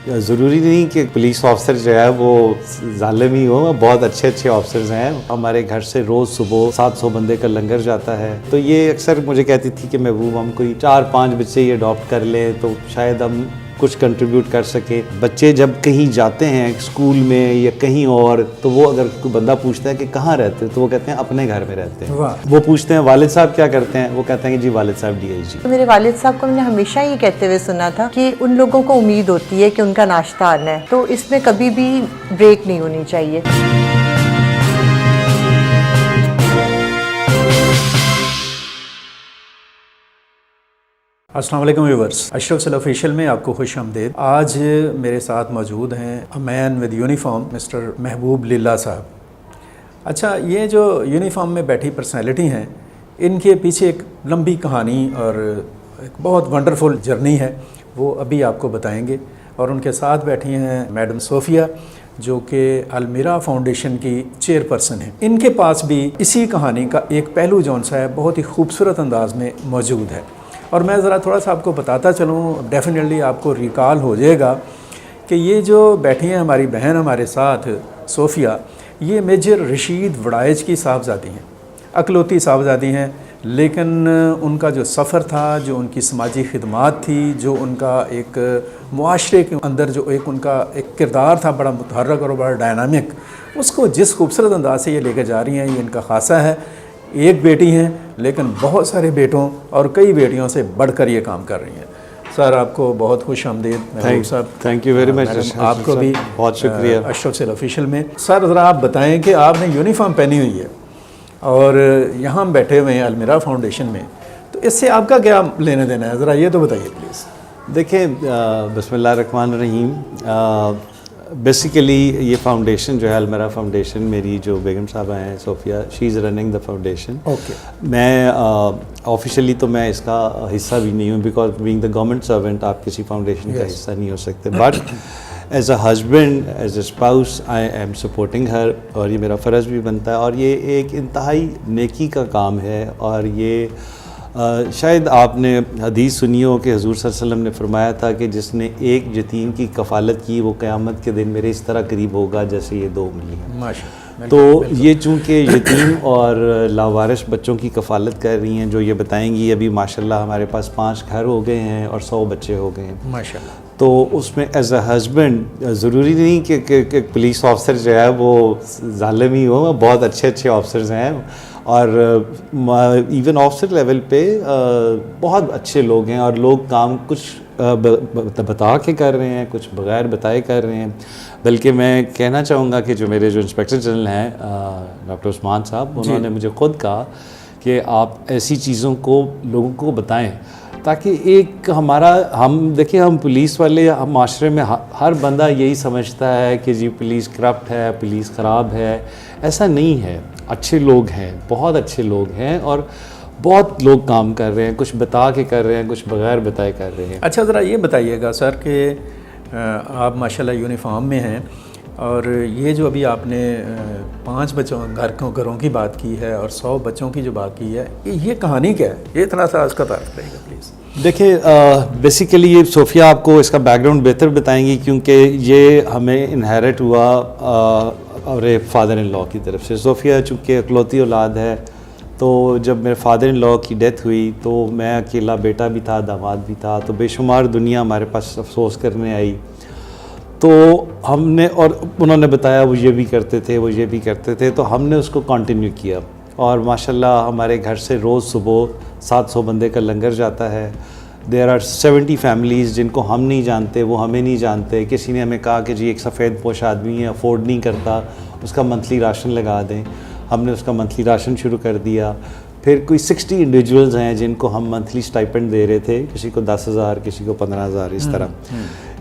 ضروری نہیں کہ پولیس آفسر جو ہے وہ ظالم ہی ہو، بہت اچھے اچھے آفسرز ہیں. ہمارے گھر سے روز صبح 700 بندے کا لنگر جاتا ہے. تو یہ اکثر مجھے کہتی تھی کہ محبوب ہم کوئی 4-5 بچے یہ اڈاپٹ کر لیں تو شاید ہم کچھ کنٹریبیوٹ کر سکے. بچے جب کہیں جاتے ہیں اسکول میں یا کہیں اور، تو وہ اگر کوئی بندہ پوچھتا ہے کہ کہاں رہتے ہیں تو وہ کہتے ہیں اپنے گھر میں رہتے ہیں. وہ پوچھتے ہیں والد صاحب کیا کرتے ہیں، وہ کہتے ہیں کہ جی والد صاحب DIG. میرے والد صاحب کو میں نے ہمیشہ یہ کہتے ہوئے سنا تھا کہ ان لوگوں کو امید ہوتی ہے کہ ان کا ناشتہ آنا ہے، تو اس میں کبھی بھی بریک نہیں ہونی چاہیے. السلام علیکم ویورز، اشرف سل آفیشیل میں آپ کو خوش آمدید. آج میرے ساتھ موجود ہیں مین ود یونیفارم مسٹر محبوب للہ صاحب. اچھا، یہ جو یونیفارم میں بیٹھی پرسنالٹی ہیں، ان کے پیچھے ایک لمبی کہانی اور ایک بہت ونڈرفل جرنی ہے، وہ ابھی آپ کو بتائیں گے. اور ان کے ساتھ بیٹھی ہیں میڈم صوفیہ، جو کہ المیرا فاؤنڈیشن کی چیئرپرسن ہیں. ان کے پاس بھی اسی کہانی کا ایک پہلو جون سا ہے بہت ہی خوبصورت انداز میں موجود ہے. اور میں ذرا تھوڑا سا آپ کو بتاتا چلوں، ڈیفینیٹلی آپ کو ریکال ہو جائے گا کہ یہ جو بیٹھی ہیں ہماری بہن ہمارے ساتھ صوفیہ، یہ میجر رشید وڑائچ کی صاحبزادی ہیں، اکلوتی صاحبزادی ہیں. لیکن ان کا جو سفر تھا، جو ان کی سماجی خدمات تھی، جو ان کا ایک معاشرے کے اندر جو ان کا ایک کردار تھا بڑا متحرک اور بڑا ڈائنامک، اس کو جس خوبصورت انداز سے یہ لے کے جا رہی ہیں، یہ ان کا خاصہ ہے. ایک بیٹی ہیں لیکن بہت سارے بیٹوں اور کئی بیٹیوں سے بڑھ کر یہ کام کر رہی ہیں. سر، آپ کو بہت خوش آمدید. محبوب صاحب، تھینک یو ویری مچ. آپ کو بھی بہت شکریہ. اشرف سل آفیشیل میں. سر، ذرا آپ بتائیں کہ آپ نے یونیفارم پہنی ہوئی ہے اور یہاں ہم بیٹھے ہوئے ہیں المیرا فاؤنڈیشن میں، تو اس سے آپ کا کیا لینے دینا ہے؟ ذرا یہ تو بتائیے پلیز. دیکھیں، بسم اللہ الرحمن الرحیم. بیسیکلی یہ فاؤنڈیشن جو ہے المیرا فاؤنڈیشن، میری جو بیگم صاحبہ ہیں Sofia, she is running the foundation. Okay. میں آفیشیلی تو میں اس کا حصہ بھی نہیں ہوں، because being the government servant آپ کسی فاؤنڈیشن کا حصہ نہیں ہو سکتے. But as a husband, as a spouse, I am supporting her, اور یہ میرا فرض بھی بنتا ہے. اور یہ ایک انتہائی نیکی کا کام ہے. اور یہ شاید آپ نے حدیث سنی ہو کہ حضور صلی اللہ علیہ وسلم نے فرمایا تھا کہ جس نے ایک یتیم کی کفالت کی، وہ قیامت کے دن میرے اس طرح قریب ہوگا جیسے یہ 2 انگلی ہیں. ماشاءاللہ. تو یہ چونکہ یتیم اور لاوارث بچوں کی کفالت کر رہی ہیں، جو یہ بتائیں گی، ابھی ماشاءاللہ ہمارے پاس 5 گھر ہو گئے ہیں اور 100 بچے ہو گئے ہیں ماشاءاللہ. تو اس میں ایز اے ہسبینڈ ضروری نہیں کہ پولیس آفسر جو ہے وہ ظالم ہی ہو، بہت اچھے اچھے آفسرز ہیں. اور ایون آفسر لیول پہ بہت اچھے لوگ ہیں، اور لوگ کام کچھ بتا کے کر رہے ہیں، کچھ بغیر بتائے کر رہے ہیں. بلکہ میں کہنا چاہوں گا کہ جو میرے جو انسپیکٹر جنرل ہیں ڈاکٹر عثمان صاحب، انہوں نے مجھے خود کہا کہ آپ ایسی چیزوں کو لوگوں کو بتائیں، تاکہ ایک ہم دیکھیں، ہم پولیس والے، ہم معاشرے میں ہر بندہ یہی سمجھتا ہے کہ جی پولیس کرپٹ ہے، پولیس خراب ہے. ایسا نہیں ہے. اچھے لوگ ہیں، بہت اچھے لوگ ہیں، اور بہت لوگ کام کر رہے ہیں. کچھ بتا کے کر رہے ہیں، کچھ بغیر بتائے کر رہے ہیں. اچھا، ذرا یہ بتائیے گا سر کہ آپ ماشاءاللہ یونیفارم میں ہیں، اور یہ جو ابھی آپ نے 5 گھروں کی بات کی ہے اور 100 بچوں کی جو بات کی ہے، یہ کہانی کیا ہے؟ یہ اتنا سا اس کا تعارف کرے گا پلیز. دیکھیں، بیسیکلی یہ صوفیہ آپ کو اس کا بیک گراؤنڈ بہتر بتائیں گی، کیونکہ یہ ہمیں انہیرٹ ہوا اور فادر ان لا کی طرف سے. صوفیہ چونکہ اکلوتی اولاد ہے، تو جب میرے فادر ان لا کی ڈیتھ ہوئی تو میں اکیلا بیٹا بھی تھا، داماد بھی تھا. تو بے شمار دنیا ہمارے پاس افسوس کرنے آئی. تو ہم نے، اور انہوں نے بتایا وہ یہ بھی کرتے تھے، وہ یہ بھی کرتے تھے، تو ہم نے اس کو کنٹینیو کیا. اور ماشاءاللہ ہمارے گھر سے روز صبح 700 بندے کا لنگر جاتا ہے. دیر آر 70 فیملیز جن کو ہم نہیں جانتے، وہ ہمیں نہیں جانتے. کسی نے ہمیں کہا کہ جی ایک سفید پوش آدمی ہے، افورڈ نہیں کرتا، اس کا منتھلی راشن لگا دیں. ہم نے اس کا منتھلی راشن شروع کر دیا. پھر کوئی 60 انڈیویجولز ہیں جن کو ہم منتھلی اسٹائپنڈ دے رہے تھے، کسی کو 10,000، کسی کو 15,000، اس طرح.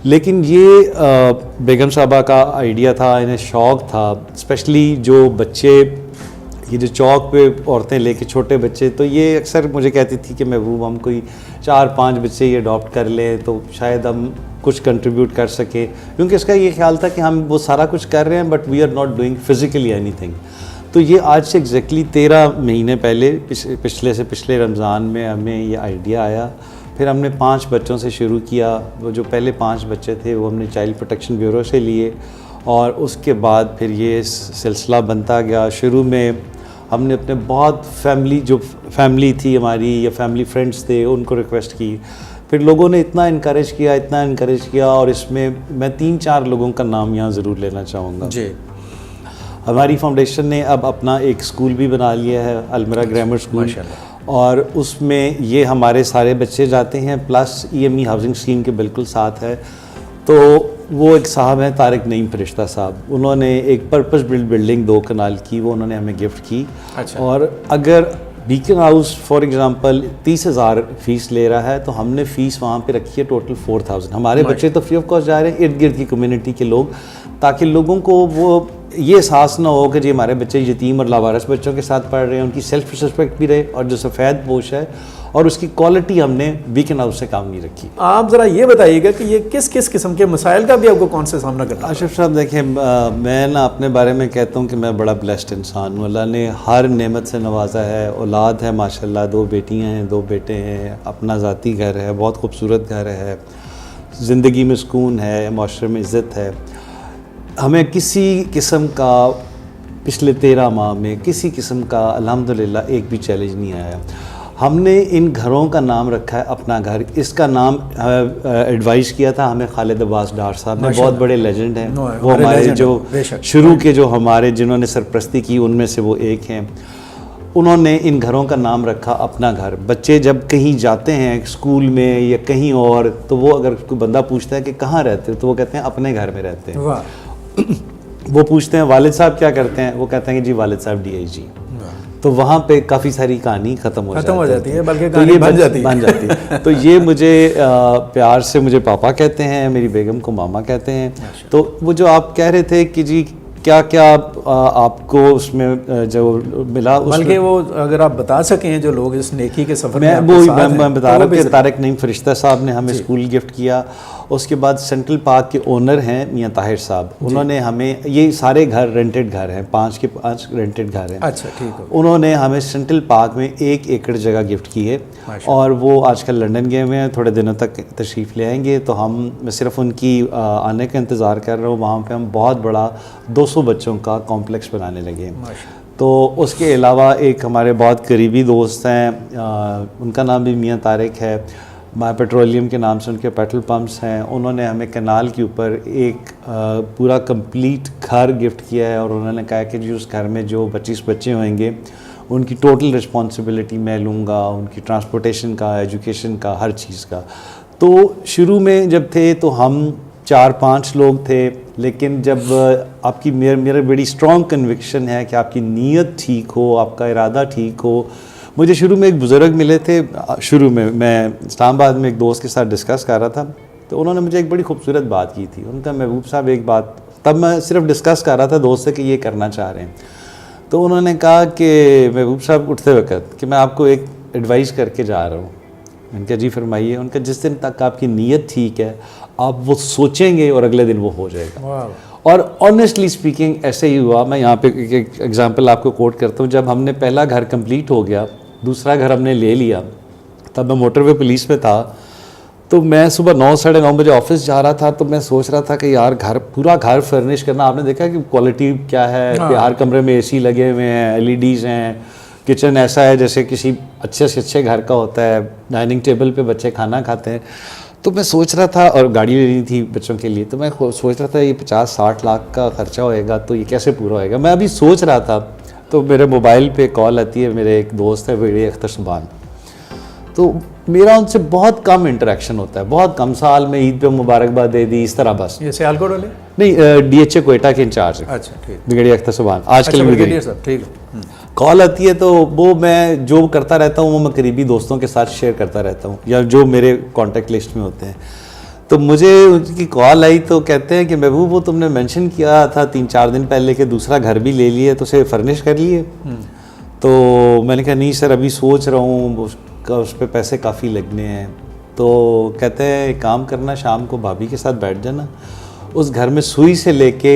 لیکن یہ بیگم صاحبہ کا آئیڈیا تھا، انہیں شوق تھا، اسپیشلی جو بچے، یہ جو چوک پہ عورتیں لے کے چھوٹے بچے، تو یہ اکثر مجھے کہتی تھی کہ محبوب ہم کوئی 4-5 بچے یہ اڈاپٹ کر لیں تو شاید ہم کچھ کنٹریبیوٹ کر سکیں. کیونکہ اس کا یہ خیال تھا کہ ہم وہ سارا کچھ کر رہے ہیں but we are not doing physically any thing. تو یہ آج سے ایگزیکٹلی 13 مہینے پہلے، پچھلے رمضان میں ہمیں یہ آئیڈیا آیا. پھر ہم نے 5 بچوں سے شروع کیا. وہ جو پہلے 5 بچے تھے وہ ہم نے چائلڈ پروٹیکشن بیورو سے لیے, اور اس کے بعد پھر یہ سلسلہ بنتا گیا. شروع میں ہم نے اپنے بہت فیملی تھی ہماری یا فیملی فرینڈس تھے ان کو ریکویسٹ کی. پھر لوگوں نے اتنا انکریج کیا, اور اس میں میں 3-4 لوگوں کا نام یہاں ضرور لینا چاہوں گا. جی. ہماری فاؤنڈیشن نے اب اپنا ایک اسکول بھی بنا لیا ہے, المیرا گرامر اسکول, اور اس میں یہ ہمارے سارے بچے جاتے ہیں, پلس EME ہاؤسنگ اسکیم کے بالکل ساتھ ہے. تو وہ ایک صاحب ہیں طارق نعیم فرشتہ صاحب, انہوں نے ایک پرپس بلڈ بلڈنگ 2 کنال کی, وہ انہوں نے ہمیں گفٹ کی. اور اگر Beaconhouse for example 30,000 fees لے رہا ہے تو ہم نے فیس وہاں پہ رکھی ہے ٹوٹل 4,000. ہمارے بچے تو فری آف کاسٹ جا رہے ہیں, ارد گرد کی کمیونٹی کے لوگ, تاکہ لوگوں کو وہ یہ احساس نہ ہو کہ جی ہمارے بچے یتیم اور لاوارث بچوں کے ساتھ پڑھ رہے ہیں, ان کی سیلف رسپیکٹ بھی رہے, اور جو سفید پوش ہے اور اس کی کوالٹی ہم نے بیکن ہاؤس سے کام نہیں رکھی. آپ ذرا یہ بتائیے گا کہ یہ کس قسم کے مسائل کا بھی آپ کو کون سے سامنا کرنا ہے؟ اشرف صاحب دیکھیں, میں نا اپنے بارے میں کہتا ہوں کہ میں بڑا بلیسڈ انسان ہوں. اللہ نے ہر نعمت سے نوازا ہے, اولاد ہے ماشاءاللہ, 2 بیٹیاں ہیں, 2 بیٹے ہیں, اپنا ذاتی گھر ہے, بہت خوبصورت گھر ہے, زندگی میں سکون ہے, معاشرے میں عزت ہے. ہمیں کسی قسم کا پچھلے 13 ماہ میں کسی قسم کا الحمدللہ ایک بھی چیلنج نہیں آیا. ہم نے ان گھروں کا نام رکھا ہے اپنا گھر. اس کا نام ایڈوائز کیا تھا ہمیں خالد عباس ڈار صاحب نے, بہت بڑے لیجنڈ ہیں وہ, ہمارے جو شروع کے جو ہمارے جنہوں نے سرپرستی کی ان میں سے وہ ایک ہیں. انہوں نے ان گھروں کا نام رکھا اپنا گھر. بچے جب کہیں جاتے ہیں اسکول میں یا کہیں اور, تو وہ اگر کوئی بندہ پوچھتا ہے کہ کہاں رہتے ہو تو وہ کہتے ہیں اپنے گھر میں رہتے ہیں. وہ پوچھتے ہیں والد صاحب کیا کرتے ہیں, وہ کہتے ہیں کہ جی والد صاحب DIG. تو وہاں پہ کافی ساری کہانی ختم ہو جاتی ہے, بلکہ کہانی بن جاتی ہے. تو یہ مجھے پیار سے مجھے پاپا کہتے ہیں, میری بیگم کو ماما کہتے ہیں. تو وہ جو آپ کہہ رہے تھے کہ جی کیا کیا آپ کو اس میں جو ملا, بلکہ وہ اگر آپ بتا سکیں جو لوگ اس نیکی کے سفر میں بتا رہا ہوں کہ طارق نعیم فرشتہ صاحب نے ہمیں اسکول گفٹ کیا. اس کے بعد سینٹرل پارک کے اونر ہیں میاں طاہر صاحب, انہوں نے ہمیں, یہ سارے گھر رینٹڈ گھر ہیں, 5 کے 5 رینٹڈ گھر ہیں. اچھا ٹھیک ہے. انہوں نے ہمیں سینٹرل پارک میں 1 ایکڑ جگہ گفٹ کی ہے, اور وہ آج کل لنڈن گئے ہوئے ہیں, تھوڑے دنوں تک تشریف لے آئیں گے. تو میں صرف ان کی آنے کا انتظار کر رہا ہوں. وہاں پہ ہم بہت بڑا 200 بچوں کا کمپلیکس بنانے لگے ہیں. تو اس کے علاوہ ایک ہمارے بہت قریبی دوست ہیں, ان کا نام بھی میاں طارق ہے, مائی پیٹرولیم کے نام سے ان کے پیٹرول پمپس ہیں. انہوں نے ہمیں کنال کے اوپر ایک پورا کمپلیٹ گھر گفٹ کیا ہے, اور انہوں نے کہا کہ جی اس گھر میں جو 25 بچے ہوئیں گے ان کی ٹوٹل رسپانسبلٹی میں لوں گا, ان کی ٹرانسپورٹیشن کا, ایجوکیشن کا, ہر چیز کا. تو شروع میں جب تھے تو ہم 4-5 لوگ تھے, لیکن جب آپ کی میرا بڑی اسٹرانگ کنوکشن ہے کہ آپ کی نیت ٹھیک ہو, آپ کا ارادہ ٹھیک ہو. مجھے شروع میں ایک بزرگ ملے تھے, شروع میں اسلام آباد میں ایک دوست کے ساتھ ڈسکس کر رہا تھا, تو انہوں نے مجھے ایک بڑی خوبصورت بات کی تھی. ان کا محبوب صاحب ایک بات, تب میں صرف ڈسکس کر رہا تھا دوست سے کہ یہ کرنا چاہ رہے ہیں, تو انہوں نے کہا کہ محبوب صاحب اٹھتے وقت کہ میں آپ کو ایک ایڈوائز کر کے جا رہا ہوں. میں نے کہا جی فرمائیے. ان کا جس دن تک آپ کی نیت ٹھیک ہے آپ وہ سوچیں گے اور اگلے دن وہ ہو جائے گا. اور آنیسٹلی اسپیکنگ ایسے ہی ہوا. میں یہاں پہ ایک ایگزامپل آپ کو کوٹ کرتا ہوں. جب ہم نے پہلا گھر کمپلیٹ ہو گیا, دوسرا گھر ہم نے لے لیا, تب میں موٹر وے پولیس میں تھا. تو میں صبح 9-9:30 بجے آفس جا رہا تھا, تو میں سوچ رہا تھا کہ یار پورا گھر فرنش کرنا. آپ نے دیکھا کہ کوالٹی کیا ہے, کہ ہر کمرے میں AC لگے ہوئے ہیں, LEDs ہیں, کچن ایسا ہے جیسے کسی اچھے سے اچھے گھر کا ہوتا ہے, ڈائننگ ٹیبل پہ بچے کھانا کھاتے ہیں. تو میں سوچ رہا تھا, اور گاڑی لینی تھی بچوں کے لیے, تو میں سوچ رہا تھا یہ 50-60 لاکھ کا خرچہ ہوئے گا تو یہ کیسے پورا ہوئے گا. میں ابھی سوچ رہا تھا تو میرے موبائل پہ کال آتی ہے, میرے ایک دوست ہے بڑی اختر سبحان, تو میرا ان سے بہت کم انٹریکشن ہوتا ہے, بہت کم. سال میں عید پہ مبارکباد دے دی, اس طرح بس. یہ سیالکوٹ والے نہیں, DHA کوئٹہ کے انچارج ہیں. اچھا ٹھیک. بگڑی اختر سبحان آج کل بریگیڈیئر صاحب. ٹھیک ہے. کال آتی ہے تو وہ میں جو کرتا رہتا ہوں وہ میں قریبی دوستوں کے ساتھ شیئر کرتا رہتا ہوں, یا جو میرے کانٹیکٹ لسٹ میں ہوتے ہیں. تو مجھے ان کی کال آئی تو کہتے ہیں کہ محبوب وہ تم نے مینشن کیا تھا 3-4 دن پہلے کہ دوسرا گھر بھی لے لیے, تو اسے فرنش کر لیے. تو میں نے کہا نہیں سر ابھی سوچ رہا ہوں, اس پہ پیسے کافی لگنے ہیں. تو کہتے ہیں ایک کام کرنا, شام کو بھابھی کے ساتھ بیٹھ جانا, اس گھر میں سوئی سے لے کے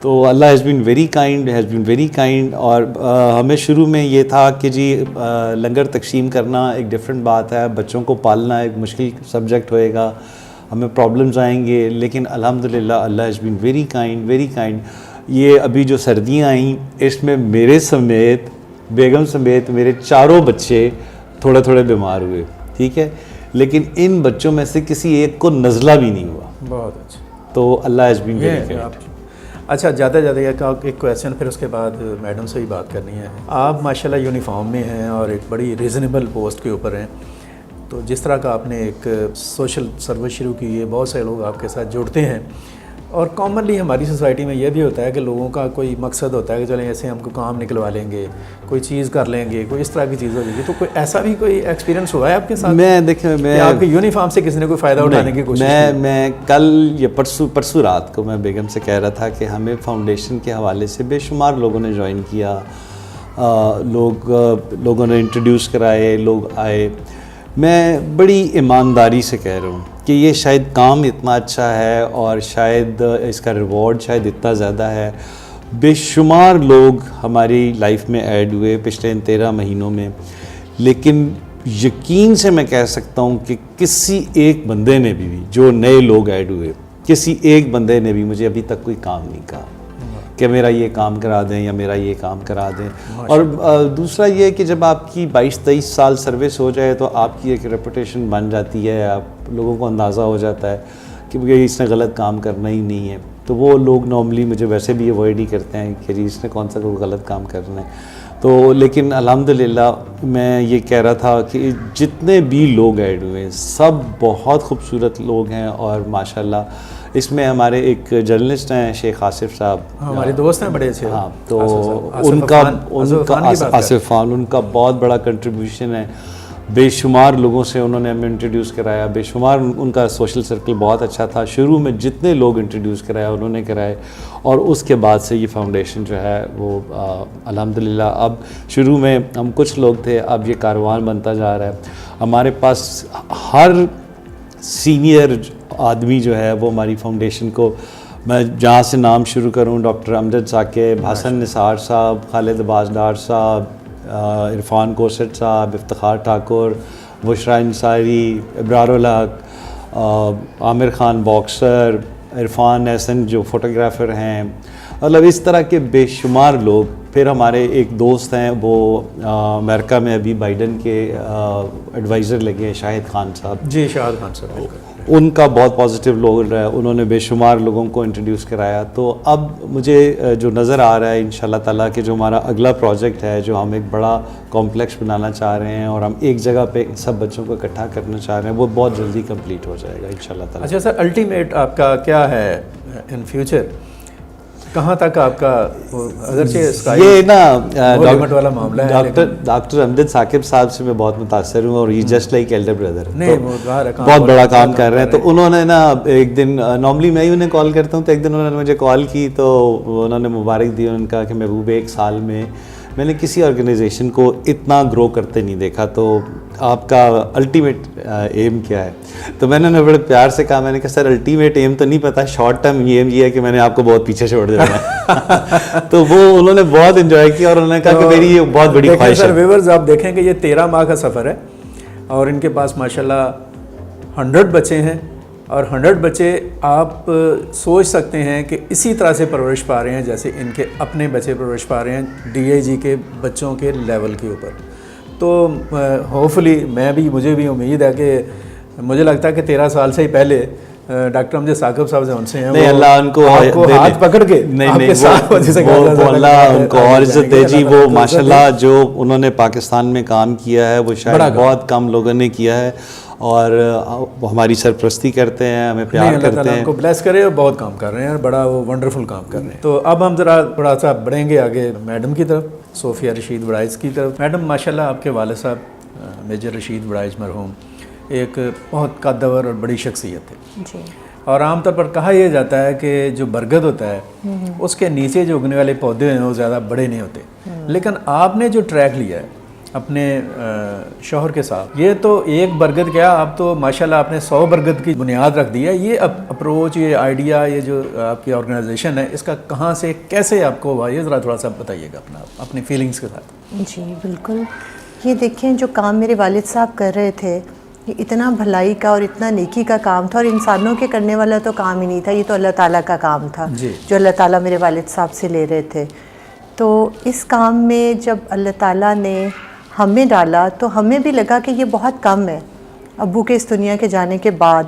تو اللہ ہیز بین ویری کائنڈ اور ہمیں شروع میں یہ تھا کہ جی لنگر تقسیم کرنا ایک ڈفرینٹ بات ہے, بچوں کو پالنا ایک مشکل سبجیکٹ ہوئے گا, ہمیں پرابلمز آئیں گے, لیکن الحمدللہ اللہ ہیز بین ویری کائنڈ. یہ ابھی جو سردیاں آئیں اس میں میرے سمیت, بیگم سمیت میرے چاروں بچے تھوڑے بیمار ہوئے, ٹھیک ہے, لیکن ان بچوں میں سے کسی ایک کو نزلہ بھی نہیں ہوا. بہت اچھا. تو اللہ ہیز بین ویری کائنڈ. اچھا جاتے ایک کویسچن, پھر اس کے بعد میڈم سے ہی بات کرنی ہے. آپ ماشاءاللہ یونیفارم میں ہیں اور ایک بڑی ریزنیبل پوسٹ کے اوپر ہیں, تو جس طرح کا آپ نے ایک سوشل سروس شروع کی ہے, بہت سے لوگ آپ کے ساتھ جڑتے ہیں, اور کامنلی ہماری سوسائٹی میں یہ بھی ہوتا ہے کہ لوگوں کا کوئی مقصد ہوتا ہے کہ چلیں ایسے ہم کو کام نکلوا لیں گے, کوئی چیز کر لیں گے, کوئی اس طرح کی چیز ہو جائے گی. تو کوئی ایسا بھی کوئی ایکسپیرینس ہوا ہے آپ کے ساتھ؟ میں آپ کی یونیفارم سے کسی نے کوئی فائدہ اٹھانے کی کوشش کی؟ میں کل یا پرسوں رات کو میں بیگم سے کہہ رہا تھا کہ ہمیں فاؤنڈیشن کے حوالے سے بے شمار لوگوں نے جوائن کیا, لوگوں نے انٹروڈیوس کرائے, لوگ آئے. میں بڑی ایمانداری سے کہہ رہا ہوں کہ یہ شاید کام اتنا اچھا ہے اور شاید اس کا ریوارڈ شاید اتنا زیادہ ہے. بے شمار لوگ ہماری لائف میں ایڈ ہوئے پچھلے 13 مہینوں میں, لیکن یقین سے میں کہہ سکتا ہوں کہ کسی ایک بندے نے بھی جو نئے لوگ ایڈ ہوئے, کسی ایک بندے نے بھی مجھے ابھی تک کوئی کام نہیں کہا کہ میرا یہ کام کرا دیں یا میرا یہ کام کرا دیں. اور دوسرا یہ کہ جب آپ کی 22-23 سال سروس ہو جائے تو آپ کی ایک ریپوٹیشن بن جاتی ہے, آپ لوگوں کو اندازہ ہو جاتا ہے کہ اس نے غلط کام کرنا ہی نہیں ہے. تو وہ لوگ نارملی مجھے ویسے بھی اوائڈ ہی کرتے ہیں کہ جی اس نے کون سا کوئی غلط کام کرنا ہے. تو لیکن الحمدللہ میں یہ کہہ رہا تھا کہ جتنے بھی لوگ ایڈ ہوئے ہیں سب بہت خوبصورت لوگ ہیں, اور ماشاءاللہ اس میں ہمارے ایک جرنلسٹ ہیں شیخ آصف صاحب, ہمارے دوست ہیں بڑے اچھے. ہاں, تو ان کا آصف خان, ان کا بہت بڑا کنٹریبیوشن ہے. بے شمار لوگوں سے انہوں نے ہمیں انٹروڈیوس کرایا, بے شمار ان کا سوشل سرکل بہت اچھا تھا. شروع میں جتنے لوگ انٹروڈیوس کرایا انہوں نے کرائے, اور اس کے بعد سے یہ فاؤنڈیشن جو ہے وہ الحمدللہ اب شروع میں ہم کچھ لوگ تھے, اب یہ کاروان بنتا جا رہا ہے. ہمارے پاس ہر سینئر آدمی جو ہے وہ ہماری فاؤنڈیشن کو, میں جہاں سے نام شروع کروں, ڈاکٹر امجد ثاقب, حسن نثار صاحب, خالد عباس ڈار صاحب, عرفان کوسٹ صاحب, افتخار ٹھاکر, بشرا انصاری, ابرار الحق, عامر خان باکسر, عرفان احسن جو فوٹوگرافر ہیں, مطلب اس طرح کے بے شمار لوگ. پھر ہمارے ایک دوست ہیں وہ امریکہ میں ابھی بائیڈن کے ایڈوائزر لگے ہیں, شاہد خان صاحب. جی شاہد خان صاحب, ان کا بہت پازیٹیو لوگ رہا ہے, انہوں نے بے شمار لوگوں کو انٹروڈیوس کرایا. تو اب مجھے جو نظر آ رہا ہے انشاءاللہ تعالیٰ کہ جو ہمارا اگلا پروجیکٹ ہے, جو ہم ایک بڑا کمپلیکس بنانا چاہ رہے ہیں اور ہم ایک جگہ پہ سب بچوں کو اکٹھا کرنا چاہ رہے ہیں, وہ بہت جلدی کمپلیٹ ہو جائے گا انشاءاللہ تعالیٰ. اچھا سر, الٹیمیٹ آپ کا کیا ہے ان فیوچر, کہاں تک آپ کا اگرچہ یہ نا والا معاملہ ہے, ڈاکٹر امجد ثاقب صاحب سے میں بہت متاثر ہوں, اور یہ جسٹ لائک ایلڈر بردر, بہت بڑا کام کر رہے ہیں. تو انہوں نے نا ایک دن, نارملی میں ہی انہیں کال کرتا ہوں, تو ایک دن انہوں نے مجھے کال کی تو انہوں نے مبارک دی. انہوں نے کہا کہ محبوب 1 سال میں نے کسی آرگنائزیشن کو اتنا گرو کرتے نہیں دیکھا, تو آپ کا الٹیمیٹ ایم کیا ہے؟ تو میں نے بڑے پیار سے کہا, میں نے کہا سر الٹیمیٹ ایم تو نہیں پتا, شارٹ ٹرم ایم یہ ہے کہ میں نے آپ کو بہت پیچھے چھوڑ دیا ہے. تو وہ انہوں نے بہت انجوائے کیا, اور انہوں نے کہا کہ میری یہ بہت بڑی خواہش ہے. سر ویورز آپ دیکھیں کہ یہ 13 ماہ کا سفر ہے, اور ان کے پاس ماشاءاللہ 100 بچے ہیں, اور 100 بچے آپ سوچ سکتے ہیں کہ اسی طرح سے پرورش پا رہے ہیں جیسے ان کے اپنے بچے پرورش پا رہے ہیں DIG کے بچوں کے لیول کے اوپر. تو ہوپفلی مجھے بھی امید ہے کہ مجھے لگتا ہے کہ 13 سال سے ہی پہلے ڈاکٹر امجد ثاقب صاحب سے ان سے ہیں, نہیں اللہ ان کو ہاتھ پکڑ کے وہ اللہ ان کو اور عزت دے جی. وہ ماشاءاللہ جو انہوں نے پاکستان میں کام کیا ہے وہ شاید بہت کم لوگوں نے کیا ہے, اور ہماری سرپرستی کرتے ہیں, ہمیں پیار کرتے ہیں. ان کو بلیس کرے, اور بہت کام کر رہے ہیں, بڑا وہ ونڈرفل کام کر رہے ہیں. تو اب ہم ذرا تھوڑا سا بڑھیں گے آگے میڈم کی طرف, صوفیہ رشید وڑائچ کی طرف. میڈم ماشاءاللہ آپ کے والد صاحب میجر رشید وڑائچ مرحوم ایک بہت قدور اور بڑی شخصیت ہے جی, اور عام طور پر کہا یہ جاتا ہے کہ جو برگد ہوتا ہے اس کے نیچے جو اگنے والے پودے ہیں وہ زیادہ بڑے نہیں ہوتے, لیکن آپ نے جو ٹریک لیا ہے اپنے شوہر کے ساتھ. یہ تو ایک برگد کیا، آپ تو ماشاءاللہ آپ نے 100 برگد کی بنیاد رکھ دی ہے. یہ اپروچ، یہ آئیڈیا، یہ جو آپ کی آرگنائزیشن ہے، اس کا کہاں سے کیسے آپ کو ہوا، یہ ذرا تھوڑا سا بتائیے گا اپنی فیلنگس کے ساتھ. جی بالکل. یہ دیکھیں جو کام میرے والد صاحب کر رہے تھے، یہ اتنا بھلائی کا اور اتنا نیکی کا کام تھا، اور انسانوں کے کرنے والا تو کام ہی نہیں تھا، یہ تو اللہ تعالیٰ کا کام تھا جو اللہ تعالیٰ میرے والد صاحب سے لے رہے تھے. تو اس کام میں جب اللہ تعالیٰ نے ہمیں ڈالا تو ہمیں بھی لگا کہ یہ بہت کم ہے. ابو کے اس دنیا کے جانے کے بعد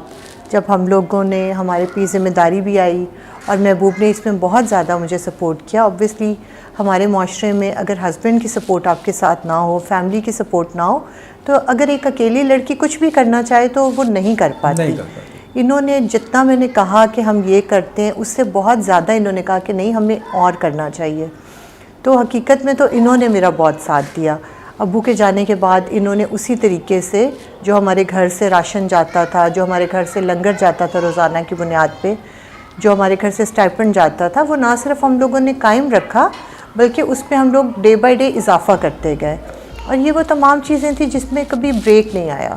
جب ہم لوگوں نے، ہمارے پہ ذمہ داری بھی آئی، اور محبوب نے اس میں بہت زیادہ مجھے سپورٹ کیا. اوبویسلی ہمارے معاشرے میں اگر ہسبینڈ کی سپورٹ آپ کے ساتھ نہ ہو، فیملی کی سپورٹ نہ ہو، تو اگر ایک اکیلی لڑکی کچھ بھی کرنا چاہے تو وہ نہیں کر پاتی. انہوں نے جتنا میں نے کہا کہ ہم یہ کرتے ہیں، اس سے بہت زیادہ انہوں نے کہا کہ نہیں، ہمیں اور کرنا چاہیے. تو حقیقت میں تو انہوں نے میرا بہت ساتھ دیا. ابو کے جانے کے بعد انہوں نے اسی طریقے سے جو ہمارے گھر سے راشن جاتا تھا، جو ہمارے گھر سے لنگر جاتا تھا روزانہ کی بنیاد پہ، جو ہمارے گھر سے اسٹائپنڈ جاتا تھا، وہ نہ صرف ہم لوگوں نے قائم رکھا بلکہ اس پہ ہم لوگ ڈے بائی ڈے اضافہ کرتے گئے. اور یہ وہ تمام چیزیں تھیں جس میں کبھی بریک نہیں آیا.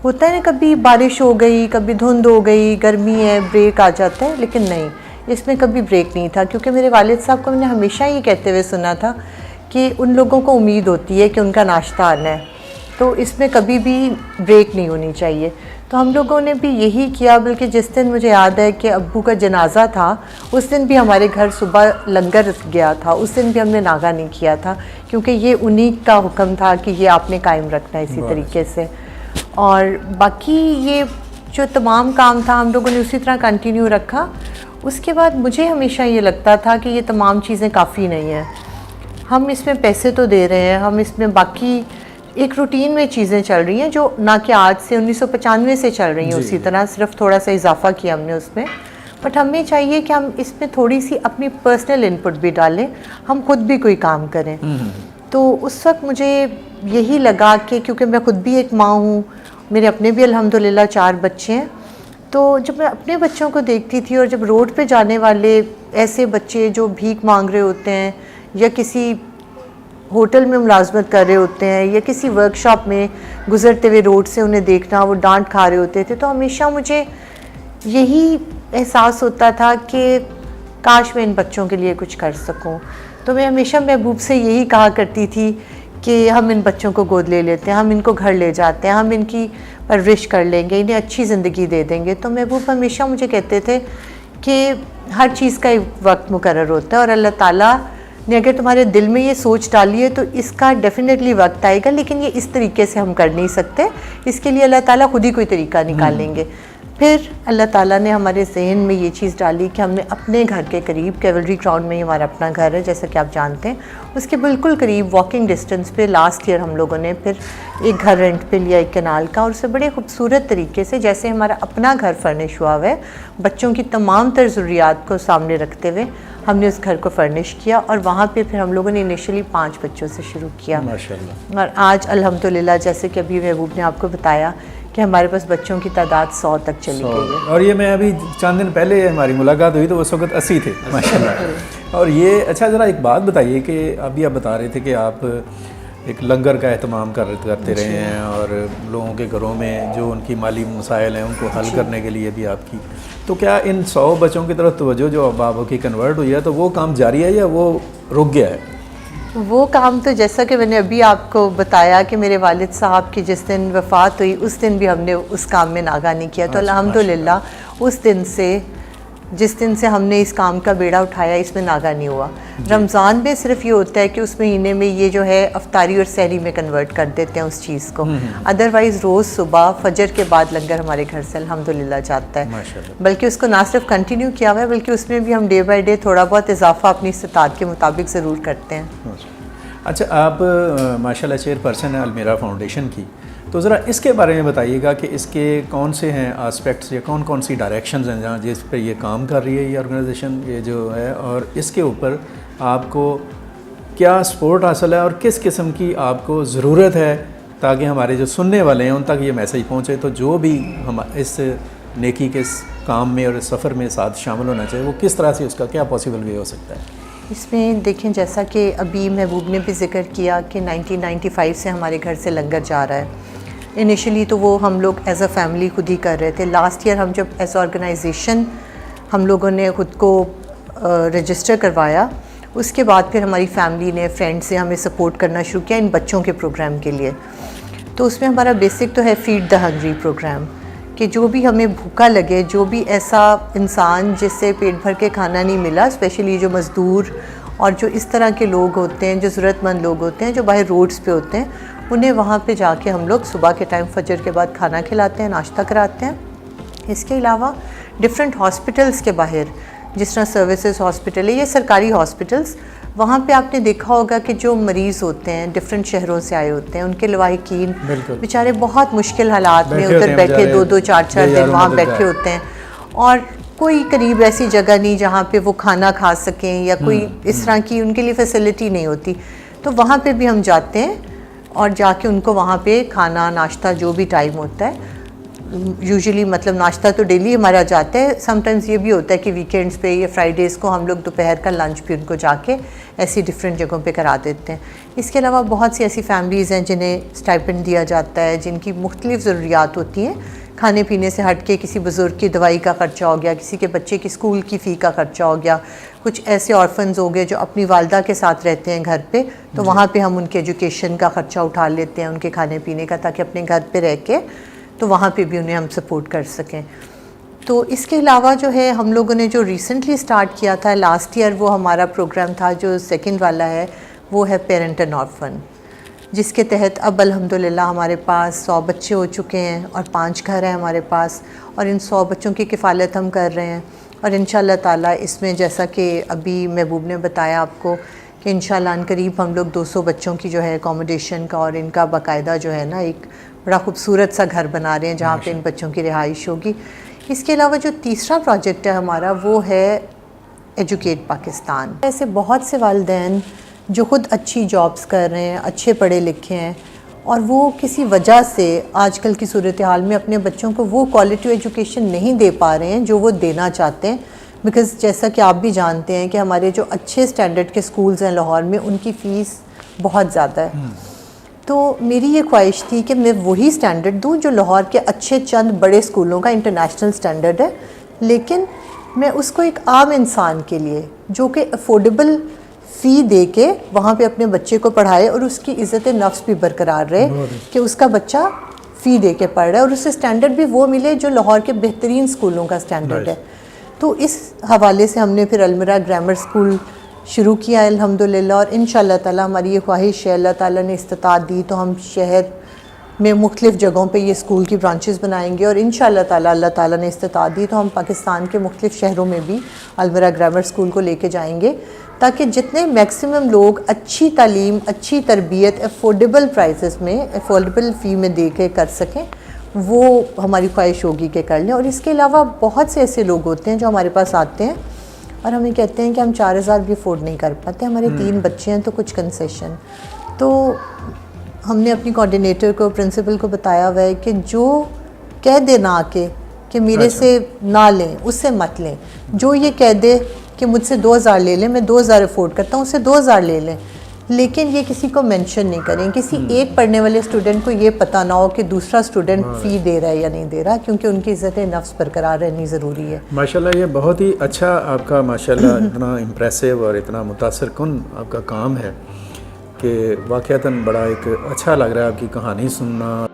ہوتا ہے نا، کبھی بارش ہو گئی، کبھی دھند ہو گئی، گرمی ہے، بریک آ جاتا ہے، لیکن نہیں، اس میں کبھی بریک نہیں تھا. کیونکہ میرے والد صاحب کو میں نے ہمیشہ یہ کہتے ہوئے سنا تھا کہ ان لوگوں کو امید ہوتی ہے کہ ان کا ناشتہ آنا ہے، تو اس میں کبھی بھی بریک نہیں ہونی چاہیے. تو ہم لوگوں نے بھی یہی کیا. بلکہ جس دن مجھے یاد ہے کہ ابو کا جنازہ تھا، اس دن بھی ہمارے گھر صبح لنگر گیا تھا، اس دن بھی ہم نے ناغہ نہیں کیا تھا، کیونکہ یہ انہی کا حکم تھا کہ یہ آپ نے قائم رکھنا ہے اسی طریقے سے. اور باقی یہ جو تمام کام تھا ہم لوگوں نے اسی طرح کنٹینیو رکھا. اس کے بعد مجھے ہمیشہ یہ لگتا تھا کہ یہ تمام چیزیں کافی نہیں ہیں. ہم اس میں پیسے تو دے رہے ہیں، ہم اس میں باقی ایک روٹین میں چیزیں چل رہی ہیں جو نہ کہ آج سے 1995 سے چل رہی ہیں اسی طرح، صرف تھوڑا سا اضافہ کیا ہم نے اس میں. بٹ ہمیں چاہیے کہ ہم اس میں تھوڑی سی اپنی پرسنل انپٹ بھی ڈالیں، ہم خود بھی کوئی کام کریں. تو اس وقت مجھے یہی لگا کہ کیونکہ میں خود بھی ایک ماں ہوں، میرے اپنے بھی الحمدللہ 4 بچے ہیں، تو جب میں اپنے بچوں کو دیکھتی تھی اور جب روڈ پہ جانے والے ایسے بچے جو بھیک مانگ رہے ہوتے ہیں، یا کسی ہوٹل میں ملازمت کر رہے ہوتے ہیں، یا کسی ورک شاپ میں گزرتے ہوئے روڈ سے انہیں دیکھنا، وہ ڈانٹ کھا رہے ہوتے تھے، تو ہمیشہ مجھے یہی احساس ہوتا تھا کہ کاش میں ان بچوں کے لیے کچھ کر سکوں. تو میں ہمیشہ محبوب سے یہی کہا کرتی تھی کہ ہم ان بچوں کو گود لے لیتے ہیں، ہم ان کو گھر لے جاتے ہیں، ہم ان کی پرورش کر لیں گے، انہیں اچھی زندگی دے دیں گے. تو محبوب ہمیشہ مجھے کہتے تھے کہ ہر چیز کا ایک وقت مقرر ہوتا ہے، اور اللہ تعالیٰ نے اگر تمہارے دل میں یہ سوچ ڈالی ہے تو اس کا ڈیفینیٹلی وقت آئے گا، لیکن یہ اس طریقے سے ہم کر نہیں سکتے، اس کے لیے اللہ تعالیٰ خود ہی کوئی طریقہ نکالیں گے. پھر اللہ تعالیٰ نے ہمارے ذہن میں یہ چیز ڈالی کہ ہم نے اپنے گھر کے قریب، کیولری گراؤنڈ میں ہی ہمارا اپنا گھر ہے جیسا کہ آپ جانتے ہیں، اس کے بالکل قریب واکنگ ڈسٹنس پہ لاسٹ ایئر ہم لوگوں نے پھر ایک گھر رینٹ پہ لیا ایک کنال کا، اور اسے بڑے خوبصورت طریقے سے جیسے ہمارا اپنا گھر فرنش ہوا ہوا ہے، بچوں کی تمام تر ضروریات کو سامنے رکھتے ہوئے ہم نے اس گھر کو فرنش کیا. اور وہاں پہ پھر ہم لوگوں نے انیشلی 5 بچوں سے شروع کیا، ماشاءاللہ. اور آج الحمدللہ جیسے کہ ابھی محبوب نے آپ کو بتایا کہ ہمارے پاس بچوں کی تعداد 100 تک چلی گئی ہے. اور یہ میں ابھی چند دن پہلے ہماری ملاقات ہوئی تو اس وقت 80 تھے ماشاءاللہ. اور یہ اچھا ذرا ایک بات بتائیے کہ ابھی آپ بتا رہے تھے کہ آپ ایک لنگر کا اہتمام کرتے رہے ہیں، اور لوگوں کے گھروں میں جو ان کی مالی مسائل ہیں ان کو حل کرنے کے لیے بھی آپ کی، تو کیا ان 100 بچوں کی طرف توجہ جو اب آپ کی کنورٹ ہوئی ہے تو وہ کام جاری ہے یا وہ رک گیا ہے؟ وہ کام تو جیسا کہ میں نے ابھی آپ کو بتایا کہ میرے والد صاحب کی جس دن وفات ہوئی اس دن بھی ہم نے اس کام میں ناغہ نہیں کیا. تو الحمدللہ اس دن سے، جس دن سے ہم نے اس کام کا بیڑا اٹھایا، اس میں ناغہ نہیں ہوا. رمضان میں صرف یہ ہوتا ہے کہ اس مہینے میں یہ جو ہے افطاری اور سحری میں کنورٹ کر دیتے ہیں اس چیز کو، ادروائز روز صبح فجر کے بعد لنگر ہمارے گھر سے الحمدللہ جاتا ہے. بلکہ اس کو نہ صرف کنٹینیو کیا ہوا ہے بلکہ اس میں بھی ہم ڈے بائی ڈے تھوڑا بہت اضافہ اپنی استطاعت کے مطابق ضرور کرتے ہیں. اچھا، آپ ماشاءاللہ چیئر پرسن ہیں المیرا فاؤنڈیشن کی، تو ذرا اس کے بارے میں بتائیے گا کہ اس کے کون سے ہیں آسپیکٹس یا کون سی ڈائریکشنز ہیں جہاں جس پہ یہ کام کر رہی ہے یہ آرگنائزیشن یہ جو ہے، اور اس کے اوپر آپ کو کیا سپورٹ حاصل ہے اور کس قسم کی آپ کو ضرورت ہے تاکہ ہمارے جو سننے والے ہیں ان تک یہ میسیج پہنچے، تو جو بھی ہم اس نیکی کے اس کام میں اور اس سفر میں ساتھ شامل ہونا چاہیے وہ کس طرح سے اس کا کیا پاسبل وے ہو سکتا ہے؟ اس میں دیکھیں جیسا کہ ابھی محبوب نے بھی ذکر کیا کہ 1995 سے ہمارے گھر سے لنگر جا رہا ہے. انیشلی تو وہ ہم لوگ ایز اے فیملی خود ہی کر رہے تھے. لاسٹ ایئر ہم جب ایز آرگنائزیشن ہم لوگوں نے خود کو رجسٹر کروایا, اس کے بعد پھر ہماری فیملی نے فرینڈ سے ہمیں سپورٹ کرنا شروع کیا ان بچوں کے پروگرام کے لیے. تو اس میں ہمارا بیسک تو ہے فیڈ دا ہنگری پروگرام, کہ جو بھی ہمیں بھوکا لگے, جو بھی ایسا انسان جس سے پیٹ بھر کے کھانا نہیں ملا, اسپیشلی جو مزدور اور جو اس طرح کے لوگ ہوتے ہیں, جو ضرورت مند لوگ ہوتے ہیں, جو باہر روڈز پہ ہوتے ہیں, انہیں وہاں پہ جا کے ہم لوگ صبح کے ٹائم فجر کے بعد کھانا کھلاتے ہیں, ناشتہ کراتے ہیں. اس کے علاوہ ڈفرینٹ ہاسپٹلس کے باہر, جس طرح سروسز ہاسپٹل ہے, یہ سرکاری ہاسپٹلس, وہاں پہ آپ نے دیکھا ہوگا کہ جو مریض ہوتے ہیں ڈفرینٹ شہروں سے آئے ہوتے ہیں, ان کے لواحقین بیچارے بہت مشکل حالات میں ادھر بیٹھے 2-4 دن وہاں بیٹھے ہوتے ہیں, اور کوئی قریب ایسی جگہ نہیں جہاں پہ وہ کھانا کھا سکیں, یا کوئی اس طرح کی ان کے لیے فیسلٹی نہیں ہوتی. تو وہاں پہ بھی ہم جاتے ہیں اور جا کے ان کو وہاں پہ کھانا ناشتہ جو بھی ٹائم ہوتا ہے, یوزلی مطلب ناشتہ تو ڈیلی ہمارا جاتا ہے, سم ٹائمز یہ بھی ہوتا ہے کہ ویکینڈز پہ یا فرائیڈیز کو ہم لوگ دوپہر کا لنچ بھی ان کو جا کے ایسی ڈفرینٹ جگہوں پہ کرا دیتے ہیں. اس کے علاوہ بہت سی ایسی فیملیز ہیں جنہیں اسٹائپنڈ دیا جاتا ہے, جن کی مختلف ضروریات ہوتی ہیں کھانے پینے سے ہٹ کے. کسی بزرگ کی دوائی کا خرچہ ہو گیا, کسی کے بچے کی اسکول کی فی کا خرچہ ہو گیا, کچھ ایسے آرفنز ہو گئے جو اپنی والدہ کے ساتھ رہتے ہیں گھر پہ, تو وہاں پہ ہم ان کے ایجوکیشن کا خرچہ اٹھا لیتے ہیں, ان کے کھانے پینے کا, تاکہ اپنے گھر پہ رہ کے تو وہاں پہ بھی انہیں ہم سپورٹ کر سکیں. تو اس کے علاوہ جو ہے ہم لوگوں نے جو ریسنٹلی سٹارٹ کیا تھا لاسٹ ایئر, وہ ہمارا پروگرام تھا جو سیکنڈ والا ہے, وہ ہے پیرنٹ اینڈ آرفن, جس کے تحت اب الحمدللہ ہمارے پاس 100 بچے ہو چکے ہیں اور 5 گھر ہیں ہمارے پاس, اور ان 100 بچوں کی کفالت ہم کر رہے ہیں. اور انشاءاللہ تعالیٰ اس میں جیسا کہ ابھی محبوب نے بتایا آپ کو کہ انشاءاللہ ان قریب ہم لوگ 200 بچوں کی جو ہے اکوموڈیشن کا اور ان کا باقاعدہ جو ہے نا ایک بڑا خوبصورت سا گھر بنا رہے ہیں جہاں پہ ان بچوں کی رہائش ہوگی. اس کے علاوہ جو تیسرا پروجیکٹ ہے ہمارا, وہ ہے ایجوکیٹ پاکستان. ایسے بہت سے والدین جو خود اچھی جابز کر رہے ہیں, اچھے پڑھے لکھے ہیں, اور وہ کسی وجہ سے آج کل کی صورتحال میں اپنے بچوں کو وہ کوالٹی ایجوکیشن نہیں دے پا رہے ہیں جو وہ دینا چاہتے ہیں. بیکاز جیسا کہ آپ بھی جانتے ہیں کہ ہمارے جو اچھے اسٹینڈرڈ کے سکولز ہیں لاہور میں, ان کی فیس بہت زیادہ ہے. تو میری یہ خواہش تھی کہ میں وہی اسٹینڈرڈ دوں جو لاہور کے اچھے چند بڑے اسکولوں کا انٹرنیشنل اسٹینڈرڈ ہے, لیکن میں اس کو ایک عام انسان کے لیے جو کہ افورڈیبل فی دے کے وہاں پہ اپنے بچے کو پڑھائے, اور اس کی عزت نفس بھی برقرار رہے کہ اس کا بچہ فی دے کے پڑھ رہا ہے, اور اسے اسٹینڈرڈ بھی وہ ملے جو لاہور کے بہترین اسکولوں کا اسٹینڈرڈ ہے. تو اس حوالے سے ہم نے پھر المیرا گرامر اسکول شروع کیا ہے الحمدللہ, اور انشاءاللہ تعالیٰ ہماری یہ خواہش ہے, اللہ تعالیٰ نے استطاعت دی تو ہم شہر میں مختلف جگہوں پہ یہ اسکول کی برانچز بنائیں گے, اور انشاءاللہ تعالیٰ اللہ تعالیٰ نے استطاعت دی تو ہم پاکستان کے مختلف شہروں میں بھی المیرا گرامر اسکول کو لے کے جائیں گے, تاکہ جتنے میکسیمم لوگ اچھی تعلیم, اچھی تربیت افورڈیبل پرائسز میں, افورڈیبل فی میں دے کے کر سکیں, وہ ہماری خواہش ہوگی کہ کر لیں. اور اس کے علاوہ بہت سے ایسے لوگ ہوتے ہیں جو ہمارے پاس آتے ہیں اور ہمیں کہتے ہیں کہ ہم 4000 بھی افورڈ نہیں کر پاتے, ہمارے 3 بچے ہیں تو کچھ کنسیشن. تو ہم نے اپنی کوآرڈینیٹر کو, پرنسپل کو بتایا ہوا ہے کہ جو کہہ دے نہ آ کے کہ میرے سے نہ لیں, اس سے مت لیں. جو یہ کہہ دے کہ مجھ سے 2000 لے لیں, میں 2000 افورڈ کرتا ہوں, اس سے 2000 لے لیں, لیکن یہ کسی کو مینشن نہیں کریں. کسی ایک پڑھنے والے اسٹوڈنٹ کو یہ پتہ نہ ہو کہ دوسرا اسٹوڈنٹ فی دے رہا ہے یا نہیں دے رہا, کیونکہ ان کی عزت نفس برقرار رہنی ضروری ہے. ماشاءاللہ یہ بہت ہی اچھا آپ کا ماشاءاللہ اتنا امپریسو اور اتنا متاثر کن آپ کا کام ہے کہ واقعتاً بڑا ایک اچھا لگ رہا ہے آپ کی کہانی سننا.